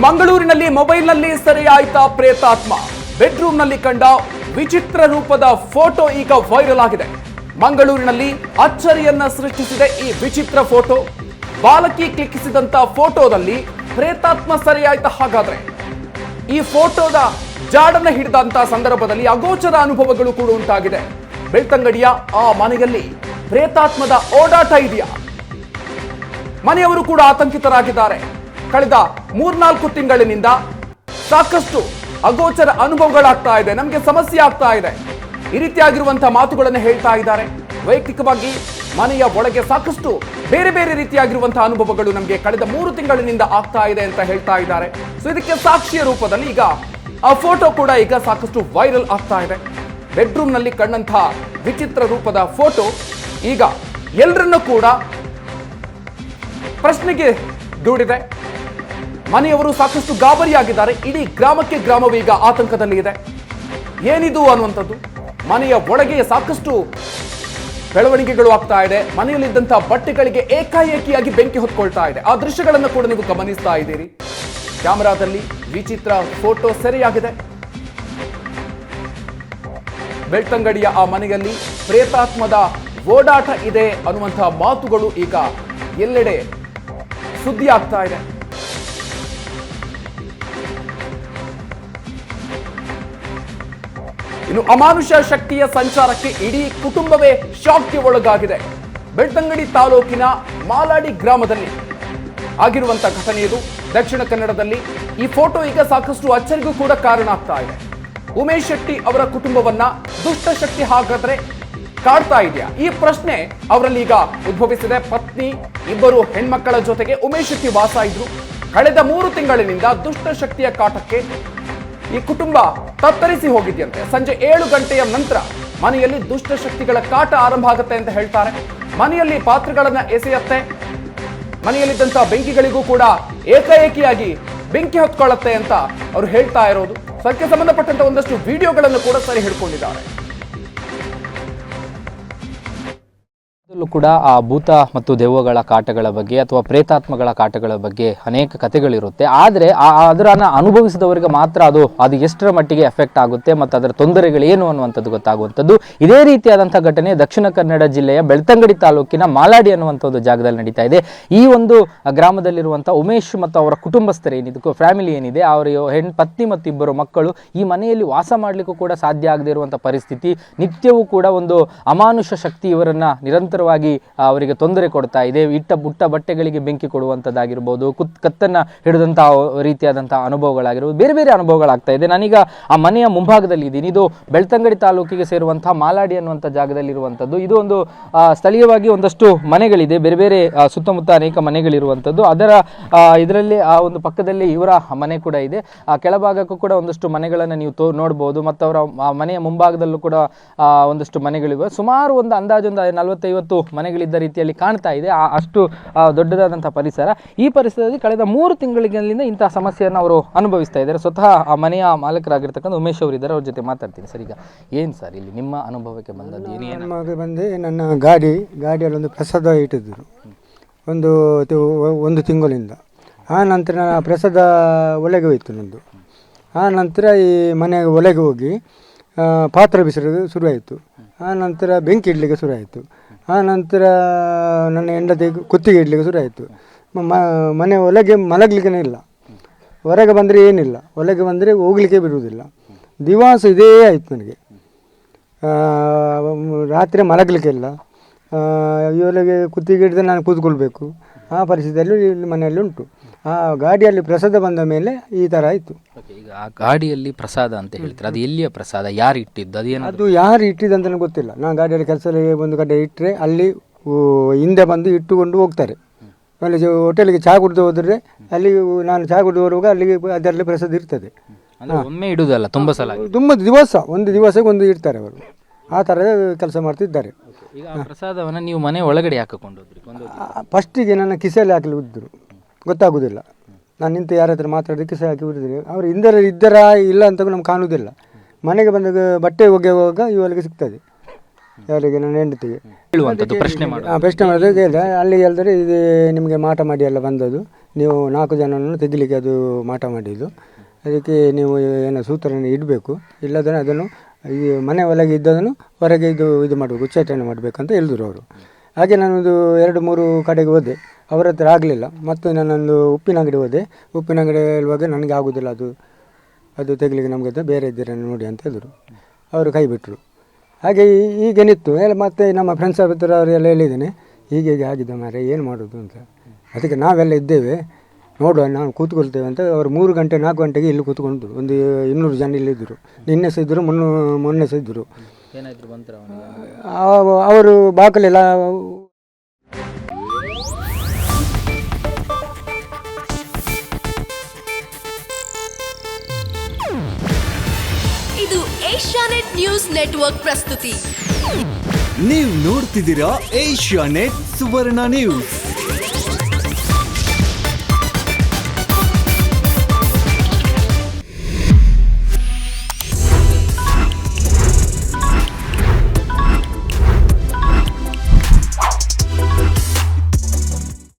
ಮಂಗಳೂರಿನಲ್ಲಿ ಮೊಬೈಲ್ನಲ್ಲಿ ಸೆರೆಯಾಯ್ತ ಪ್ರೇತಾತ್ಮ. ಬೆಡ್ರೂಮ್ನಲ್ಲಿ ಕಂಡ ವಿಚಿತ್ರ ರೂಪದ ಫೋಟೋ ಈಗ ವೈರಲ್ ಆಗಿದೆ. ಮಂಗಳೂರಿನಲ್ಲಿ ಅಚ್ಚರಿಯನ್ನ ಸೃಷ್ಟಿಸಿದೆ ಈ ವಿಚಿತ್ರ ಫೋಟೋ. ಬಾಲಕಿ ಕ್ಲಿಕ್ಕಿಸಿದಂತ ಫೋಟೋದಲ್ಲಿ ಪ್ರೇತಾತ್ಮ ಸೆರೆಯಾಯ್ತ. ಹಾಗಾದ್ರೆ ಈ ಫೋಟೋದ ಜಾಡನ್ನ ಹಿಡಿದಂತ ಸಂದರ್ಭದಲ್ಲಿ ಅಗೋಚರ ಅನುಭವಗಳು ಕೂಡ ಉಂಟಾಗಿದೆ. ಬೆಳ್ತಂಗಡಿಯ ಆ ಮನೆಯಲ್ಲಿ ಪ್ರೇತಾತ್ಮದ ಓಡಾಟ ಇದೆಯಾ? ಮನೆಯವರು ಕೂಡ ಆತಂಕಿತರಾಗಿದ್ದಾರೆ. ಕಳೆದ 3-4 ತಿಂಗಳಿನಿಂದ ಸಾಕಷ್ಟು ಅಗೋಚರ ಅನುಭವಗಳಾಗ್ತಾ ಇದೆ, ನಮಗೆ ಸಮಸ್ಯೆ ಆಗ್ತಾ ಇದೆ, ಈ ರೀತಿಯಾಗಿರುವಂತಹ ಮಾತುಗಳನ್ನು ಹೇಳ್ತಾ ಇದ್ದಾರೆ. ವೈಯಕ್ತಿಕವಾಗಿ ಮನೆಯ ಒಳಗೆ ಸಾಕಷ್ಟು ಬೇರೆ ಬೇರೆ ರೀತಿಯಾಗಿರುವಂತಹ ಅನುಭವಗಳು ನಮಗೆ ಕಳೆದ 3 ತಿಂಗಳಿನಿಂದ ಆಗ್ತಾ ಇದೆ ಅಂತ ಹೇಳ್ತಾ ಇದ್ದಾರೆ. ಸೊ ಇದಕ್ಕೆ ಸಾಕ್ಷಿಯ ರೂಪದಲ್ಲಿ ಈಗ ಆ ಫೋಟೋ ಕೂಡ ಈಗ ಸಾಕಷ್ಟು ವೈರಲ್ ಆಗ್ತಾ ಇದೆ. ಬೆಡ್ರೂಮ್ ನಲ್ಲಿ ಕಂಡಂತಹ ವಿಚಿತ್ರ ರೂಪದ ಫೋಟೋ ಈಗ ಎಲ್ಲರನ್ನೂ ಕೂಡ ಪ್ರಶ್ನೆಗೆ ದೂಡಿದೆ. ಮನೆಯವರು ಸಾಕಷ್ಟು ಗಾಬರಿಯಾಗಿದ್ದಾರೆ. ಇಡೀ ಗ್ರಾಮವೀಗ ಆತಂಕದಲ್ಲಿ ಇದೆ. ಏನಿದು ಅನ್ನುವಂಥದ್ದು. ಮನೆಯ ಒಳಗೆ ಸಾಕಷ್ಟು ಬೆಳವಣಿಗೆಗಳು ಆಗ್ತಾ ಇದೆ. ಮನೆಯಲ್ಲಿದ್ದಂತಹ ಬಟ್ಟೆಗಳಿಗೆ ಏಕಾಏಕಿಯಾಗಿ ಬೆಂಕಿ ಹೊತ್ಕೊಳ್ತಾ ಇದೆ. ಆ ದೃಶ್ಯಗಳನ್ನು ಕೂಡ ನೀವು ಗಮನಿಸ್ತಾ ಇದ್ದೀರಿ. ಕ್ಯಾಮೆರಾದಲ್ಲಿ ವಿಚಿತ್ರ ಫೋಟೋ ಸೆರೆಯಾಗಿದೆ. ಬೆಳ್ತಂಗಡಿಯ ಆ ಮನೆಯಲ್ಲಿ ಪ್ರೇತಾತ್ಮದ ಓಡಾಟ ಇದೆ ಅನ್ನುವಂತಹ ಮಾತುಗಳು ಈಗ ಎಲ್ಲೆಡೆ ಸುದ್ದಿ ಆಗ್ತಾ ಇದೆ. ಇನ್ನು ಅಮಾನುಷ ಶಕ್ತಿಯ ಸಂಚಾರಕ್ಕೆ ಇಡೀ ಕುಟುಂಬವೇ ಶಾಕ್ಗೆ ಒಳಗಾಗಿದೆ. ಬೆಳ್ತಂಗಡಿ ತಾಲೂಕಿನ ಮಾಲಾಡಿ ಗ್ರಾಮದಲ್ಲಿ ಆಗಿರುವಂತಹ ಘಟನೆ ಇದು. ದಕ್ಷಿಣ ಕನ್ನಡದಲ್ಲಿ ಈ ಫೋಟೋ ಈಗ ಸಾಕಷ್ಟು ಅಚ್ಚರಿಗೂ ಕೂಡ ಕಾರಣ ಆಗ್ತಾ ಇದೆ. ಉಮೇಶ್ ಶೆಟ್ಟಿ ಅವರ ಕುಟುಂಬವನ್ನ ದುಷ್ಟ ಶಕ್ತಿ ಹಾಗಾದ್ರೆ ಕಾಡ್ತಾ ಇದೆಯಾ? ಈ ಪ್ರಶ್ನೆ ಅವರಲ್ಲಿ ಈಗ ಉದ್ಭವಿಸಿದೆ. ಪತ್ನಿ, 2 ಹೆಣ್ಮಕ್ಕಳ ಜೊತೆಗೆ ಉಮೇಶ್ ಶೆಟ್ಟಿ ವಾಸ ಇದ್ರು. ಕಳೆದ 3 ತಿಂಗಳಿನಿಂದ ದುಷ್ಟ ಶಕ್ತಿಯ ಕಾಟಕ್ಕೆ ಈ ಕುಟುಂಬ ತತ್ತರಿಸಿ ಹೋಗಿದೆಯಂತೆ. ಸಂಜೆ 7 ಗಂಟೆಯ ನಂತರ ಮನೆಯಲ್ಲಿ ದುಷ್ಟ ಶಕ್ತಿಗಳ ಕಾಟ ಆರಂಭ ಆಗುತ್ತೆ ಅಂತ ಹೇಳ್ತಾರೆ. ಮನೆಯಲ್ಲಿ ಪಾತ್ರೆಗಳನ್ನ ಎಸೆಯತ್ತೆ. ಮನೆಯಲ್ಲಿದ್ದಂತಹ ಬೆಂಕಿಗಳಿಗೂ ಕೂಡ ಏಕಾಏಕಿಯಾಗಿ ಬೆಂಕಿ ಹೊತ್ಕೊಳ್ಳುತ್ತೆ ಅಂತ ಅವರು ಹೇಳ್ತಾ ಇರೋದು. ಅದಕ್ಕೆ ಸಂಬಂಧಪಟ್ಟಂತ ಒಂದಷ್ಟು ವಿಡಿಯೋಗಳನ್ನು ಕೂಡ ಸರಿ ಹಿಡ್ಕೊಂಡಿದ್ದಾರೆ. ಕೂಡ ಆ ಭೂತ ಮತ್ತು ದೆವ್ವಗಳ ಕಾಟಗಳ ಬಗ್ಗೆ ಅಥವಾ ಪ್ರೇತಾತ್ಮಗಳ ಕಾಟಗಳ ಬಗ್ಗೆ ಅನೇಕ ಕಥೆಗಳಿರುತ್ತೆ. ಆದರೆ ಅದರನ್ನು ಅನುಭವಿಸಿದವರಿಗೆ ಮಾತ್ರ ಅದು ಎಷ್ಟರ ಮಟ್ಟಿಗೆ ಎಫೆಕ್ಟ್ ಆಗುತ್ತೆ ಮತ್ತು ಅದರ ತೊಂದರೆಗಳೇನು ಅನ್ನುವಂಥದ್ದು ಗೊತ್ತಾಗುವಂಥದ್ದು. ಇದೇ ರೀತಿಯಾದಂಥ ಘಟನೆ ದಕ್ಷಿಣ ಕನ್ನಡ ಜಿಲ್ಲೆಯ ಬೆಳ್ತಂಗಡಿ ತಾಲೂಕಿನ ಮಾಲಾಡಿ ಅನ್ನುವಂಥ ಒಂದು ಜಾಗದಲ್ಲಿ ನಡೀತಾ ಇದೆ. ಈ ಒಂದು ಗ್ರಾಮದಲ್ಲಿರುವಂಥ ಉಮೇಶ್ ಮತ್ತು ಅವರ ಕುಟುಂಬಸ್ಥರು ಏನಿದೆ, ಫ್ಯಾಮಿಲಿ ಏನಿದೆ, ಅವರ ಪತ್ನಿ ಮತ್ತು 2 ಮಕ್ಕಳು ಈ ಮನೆಯಲ್ಲಿ ವಾಸ ಮಾಡಲಿಕ್ಕೂ ಕೂಡ ಸಾಧ್ಯ ಆಗದೇ ಇರುವಂಥ ಪರಿಸ್ಥಿತಿ. ನಿತ್ಯವೂ ಕೂಡ ಒಂದು ಅಮಾನುಷ ಶಕ್ತಿ ಇವರನ್ನ ನಿರಂತರವಾಗಿ ಅವರಿಗೆ ತೊಂದರೆ ಕೊಡ್ತಾ ಇದೆ. ಬುಟ್ಟ ಬಟ್ಟೆಗಳಿಗೆ ಬೆಂಕಿ ಕೊಡುವಂಥದ್ದಾಗಿರ್ಬೋದು, ಕತ್ತನ್ನ ಹಿಡಿದಂತಹ ರೀತಿಯಾದಂತಹ ಅನುಭವಗಳಾಗಿರ್ಬೋದು, ಬೇರೆ ಬೇರೆ ಅನುಭವಗಳಾಗ್ತಾ ಇದೆ. ನಾನೀಗ ಆ ಮನೆಯ ಮುಂಭಾಗದಲ್ಲಿ ಇದ್ದೀನಿ. ಇದು ಬೆಳ್ತಂಗಡಿ ತಾಲೂಕಿಗೆ ಸೇರುವಂತಹ ಮಾಲಾಡಿ ಅನ್ನುವಂಥ ಜಾಗದಲ್ಲಿರುವಂಥದ್ದು. ಇದು ಒಂದು ಸ್ಥಳೀಯವಾಗಿ ಒಂದಷ್ಟು ಮನೆಗಳಿದೆ, ಬೇರೆ ಬೇರೆ ಸುತ್ತಮುತ್ತ ಅನೇಕ ಮನೆಗಳಿರುವಂಥದ್ದು. ಇದರಲ್ಲಿ ಆ ಒಂದು ಪಕ್ಕದಲ್ಲಿ ಇವರ ಮನೆ ಕೂಡ ಇದೆ. ಆ ಕೆಳಭಾಗಕ್ಕೂ ಕೂಡ ಒಂದಷ್ಟು ಮನೆಗಳನ್ನು ನೀವು ನೋಡ್ಬೋದು. ಮತ್ತು ಅವರ ಮನೆಯ ಮುಂಭಾಗದಲ್ಲೂ ಕೂಡ ಒಂದಷ್ಟು ಮನೆಗಳಿವೆ. ಸುಮಾರು ಒಂದು ಅಂದಾಜು 40-50 ಮನೆಗಳಿದ್ದ ರೀತಿಯಲ್ಲಿ ಕಾಣ್ತಾ ಇದೆ. ಅಷ್ಟು ದೊಡ್ಡದಾದಂತಹ ಪರಿಸರ. ಈ ಪರಿಸರದಲ್ಲಿ ಕಳೆದ 3 ತಿಂಗಳಿಂದ ಇಂತಹ ಸಮಸ್ಯೆಯನ್ನು ಅವರು ಅನುಭವಿಸ್ತಾ ಇದ್ದಾರೆ. ಸ್ವತಃ ಆ ಮನೆಯ ಮಾಲಕರಾಗಿರ್ತಕ್ಕಂಥ ಉಮೇಶ್ ಅವರು ಇದ್ದಾರೆ. ಅವ್ರ ಜೊತೆ ಮಾತಾಡ್ತೀನಿ. ಸರ್, ಈಗ ಏನು ಸರ್ ಇಲ್ಲಿ ನಿಮ್ಮ ಅನುಭವಕ್ಕೆ ಬಂದದ್ದು ಏನೇನು? ಬಂದು ನನ್ನ ಗಾಡಿಯಲ್ಲಿ ಒಂದು ಪ್ರಸಾದ ಇಟ್ಟಿದ್ದರು ಒಂದು ತಿಂಗಳಿಂದ. ಆ ನಂತರ ಪ್ರಸಾದ ಒಳಗೆ ಹೋಯಿತು ನಂದು. ಆ ನಂತರ ಈ ಮನೆಗೆ ಒಳಗೆ ಹೋಗಿ ಪಾತ್ರೆ ಬಿಸಿಲು ಶುರುವಾಯಿತು. ಆ ನಂತರ ಬೆಂಕಿ ಇಡಲಿಕ್ಕೆ ಶುರುವಾಯಿತು. ಆ ನಂತರ ನನ್ನ ಹೆಂಡತಿ ಕುತ್ತಿಗೆ ಇಡಲಿಕ್ಕೆ ಶುರುವಾಯಿತು. ಮನೆ ಒಳಗೆ ಮಲಗಲಿಕ್ಕೆ ಇಲ್ಲ. ಹೊರಗೆ ಬಂದರೆ ಏನಿಲ್ಲ, ಒಳಗೆ ಬಂದರೆ ಹೋಗಲಿಕ್ಕೆ ಬಿಡುವುದಿಲ್ಲ. ದಿವಸ ಇದೇ ಆಯಿತು ನನಗೆ. ರಾತ್ರಿ ಮಲಗಲಿಕ್ಕೆ ಇಲ್ಲ. ಇವಳಿಗೆ ಕುತ್ತಿಗೆ ಹಿಡಿದು ನಾನು ಕೂತ್ಕೊಳ್ಬೇಕು. ಆ ಪರಿಸ್ಥಿತಿಯಲ್ಲಿ ಇಲ್ಲಿ ಮನೆಯಲ್ಲಿ ಉಂಟು. ಆ ಗಾಡಿಯಲ್ಲಿ ಪ್ರಸಾದ ಬಂದ ಮೇಲೆ ಈ ಥರ ಆಯಿತು. ಈಗ ಆ ಗಾಡಿಯಲ್ಲಿ ಪ್ರಸಾದ ಅಂತ ಹೇಳ್ತಾರೆ, ಅದು ಎಲ್ಲಿಯ ಪ್ರಸಾದ, ಯಾರು ಇಟ್ಟಿದ್ದು, ಅದು ಯಾರು ಇಟ್ಟಿದ್ದು ಅಂತ ನನಗೆ ಗೊತ್ತಿಲ್ಲ. ನಾನು ಗಾಡಿಯಲ್ಲಿ ಕೆಲಸದಲ್ಲಿ ಒಂದು ಕಡೆ ಇಟ್ಟರೆ ಅಲ್ಲಿ ಹಿಂದೆ ಬಂದು ಇಟ್ಟುಕೊಂಡು ಹೋಗ್ತಾರೆ. ಅಲ್ಲಿ ಹೋಟೆಲಿಗೆ ಚಹಾ ಕುಡಿದು ಹೋದರೆ ಅಲ್ಲಿ ನಾನು ಚಹಾ ಕುಡಿದು ಬರುವಾಗ ಅಲ್ಲಿಗೆ ಅದರಲ್ಲಿ ಪ್ರಸಾದ ಇರ್ತದೆ. ಒಮ್ಮೆ ಇಡುವುದಲ್ಲ, ತುಂಬ ಸಲ, ಒಂದು ದಿವಸಕ್ಕೆ ಒಂದು ಇಡ್ತಾರೆ ಅವರು. ಆ ಥರ ಕೆಲಸ ಮಾಡ್ತಿದ್ದಾರೆ. ಈಗ ಪ್ರಸಾದವನ್ನು ನೀವು ಮನೆ ಒಳಗಡೆ ಹಾಕಿಕೊಂಡೋದ್ರಿ? ಫಸ್ಟಿಗೆ ನನ್ನ ಕಿಸೆಯಲ್ಲಿ ಹಾಕಲಿ ಉದ್ದರು, ಗೊತ್ತಾಗೋದಿಲ್ಲ. ನಾನು ನಿಂತು ಯಾರ ಹತ್ರ ಮಾತಾಡೋದು ಕಿಸೆ ಹಾಕಿ ಬಿಡಿದ್ರೆ ಅವರು ಇದ್ದಾರಾ ಇಲ್ಲ ಅಂತ ನಮ್ಗೆ ಕಾಣುವುದಿಲ್ಲ. ಮನೆಗೆ ಬಂದಾಗ ಬಟ್ಟೆ ಒಗೆಯುವಾಗ ಇವಳಿಗೆ ಸಿಗ್ತದೆ. ಯಾರಿಗೆ ನನ್ನ ಹೆಂಡತಿಗೆ ಹೇಳುವಂಥದ್ದು ಪ್ರಶ್ನೆ ಮಾಡಿ ಪ್ರಶ್ನೆ ಮಾಡಿದ್ರೆ ಕೇಳಿದೆ. ಅಲ್ಲಿ ಹೇಳಿದ್ರೆ ಇದು ನಿಮಗೆ ಮಾಟ ಮಾಡಿ ಎಲ್ಲ ಬಂದದ್ದು, ನೀವು 4 ಜನನನ್ನು ತೆಗಿಲಿಕ್ಕೆ ಅದು ಮಾಟ ಮಾಡಿದ್ದು, ಅದಕ್ಕೆ ನೀವು ಏನೋ ಸೂತ್ರನ ಇಡಬೇಕು, ಇಲ್ಲದ್ರೆ ಅದನ್ನು ಈ ಮನೆ ಒಳಗೆ ಇದ್ದದನ್ನು ಹೊರಗೆ ಇದು ಮಾಡಬೇಕು, ಉಚ್ಚಾಟನೆ ಮಾಡಬೇಕಂತ ಹೇಳಿದ್ರು ಅವರು. ಹಾಗೆ ನಾನೊಂದು 2-3 ಕಡೆಗೆ ಹೋದೆ, ಅವರ ಹತ್ರ ಆಗಲಿಲ್ಲ. ಮತ್ತು ನಾನೊಂದು ಉಪ್ಪಿನ ಅಂಗಡಿ ಹೋದೆ. ಉಪ್ಪಿನ ಅಂಗಡಿ ಹೇಳುವಾಗ ನನಗೆ ಆಗೋದಿಲ್ಲ, ಅದು ತೆಗಿಲಿಕ್ಕೆ ನಮಗೆ ಬೇರೆ ಇದ್ದೀರ ನೋಡಿ ಅಂತ ಹೇಳಿದ್ರು. ಅವರು ಕೈ ಬಿಟ್ಟರು. ಹಾಗೆ ಈಗೇನಿತ್ತು ಮತ್ತೆ ನಮ್ಮ ಫ್ರೆಂಡ್ಸ್ ಹತ್ರ ಅವರೆಲ್ಲ ಹೇಳಿದ್ದೇನೆ, ಹೀಗೆ ಆಗಿದೆ ಮಾರೆ, ಏನು ಮಾಡೋದು ಅಂತ. ಅದಕ್ಕೆ ನಾವೆಲ್ಲ ಇದ್ದೇವೆ, ನೋಡುವ, ನಾವು ಕೂತ್ಕೊಳ್ತೇವೆ ಅಂತ. ಅವರು 3 ಗಂಟೆ 4 ಗಂಟೆಗೆ ಇಲ್ಲಿ ಕೂತ್ಕೊಂಡು ಒಂದು 200 ಜನ ಇಲ್ಲಿದ್ದರು. ನಿನ್ನೆ ಸಹ ಇದ್ದರು, ಮೊನ್ನೆ ಸಹ ಇದ್ದರು. ಅವರು ಬಾಕಲೆಲ್ಲ ಇದು ಏಷ್ಯಾನೆಟ್ ನ್ಯೂಸ್ ನೆಟ್ವರ್ಕ್ ಪ್ರಸ್ತುತಿ. ನೀವು ನೋಡ್ತಿದ್ದೀರಾ ಏಷ್ಯಾನೆಟ್ ಸುವರ್ಣ ನ್ಯೂಸ್.